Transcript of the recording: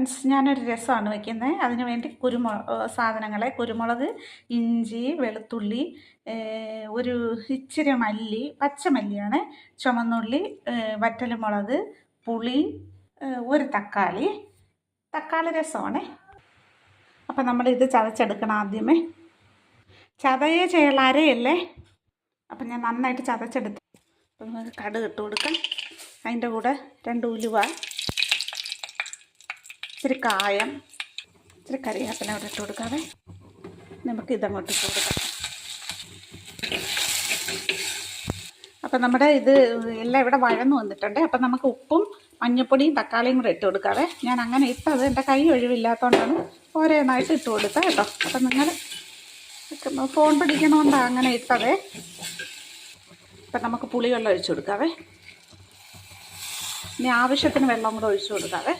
Friends, ഞാനൊരു രസമാണ് വയ്ക്കുന്നത്. അതിന് വേണ്ടി സാധനങ്ങളെ കുരുമുളക്, ഇഞ്ചി, വെളുത്തുള്ളി, ഒരു ഇച്ചിരി മല്ലി, പച്ചമല്ലിയാണ്, ചുമന്നുള്ളി, വറ്റൽമുളക്, പുളി, ഒരു തക്കാളി രസമാണ്. അപ്പം നമ്മളിത് ചതച്ചെടുക്കണം. ആദ്യമേ ചതയേ ചെയ്യൽ, അരയല്ലേ. അപ്പം ഞാൻ നന്നായിട്ട് ചതച്ചെടുത്ത് നമുക്ക് കടുക് ഇട്ട് കൊടുക്കാം. അതിൻ്റെ കൂടെ 2 ഉലുവ, ഇച്ചിരി കായം, ഇച്ചിരി കറിവേപ്പില അവിടെ ഇട്ട് കൊടുക്കാതെ നമുക്ക് ഇതങ്ങോട്ട് ഇട്ട് കൊടുക്കാം. അപ്പം നമ്മുടെ ഇത് എല്ലാം ഇവിടെ വഴന്നു വന്നിട്ടുണ്ട്. അപ്പം നമുക്ക് ഉപ്പും മഞ്ഞൾപ്പൊടിയും തക്കാളിയും കൂടെ ഇട്ട് കൊടുക്കാതെ. ഞാൻ അങ്ങനെ ഇട്ടത് എൻ്റെ കൈ ഒഴിവില്ലാത്തതുകൊണ്ടാണ് ഓരോന്നായിട്ട് ഇട്ട് കൊടുത്തത് കേട്ടോ. അപ്പം നിങ്ങൾ ഫോൺ പിടിക്കണമെന്നാണ് അങ്ങനെ ഇട്ടതേ. അപ്പം നമുക്ക് പുളിവെള്ളം ഒഴിച്ചു കൊടുക്കാവേ. ഇനി ആവശ്യത്തിന് വെള്ളം കൂടെ ഒഴിച്ചു കൊടുക്കാവേ.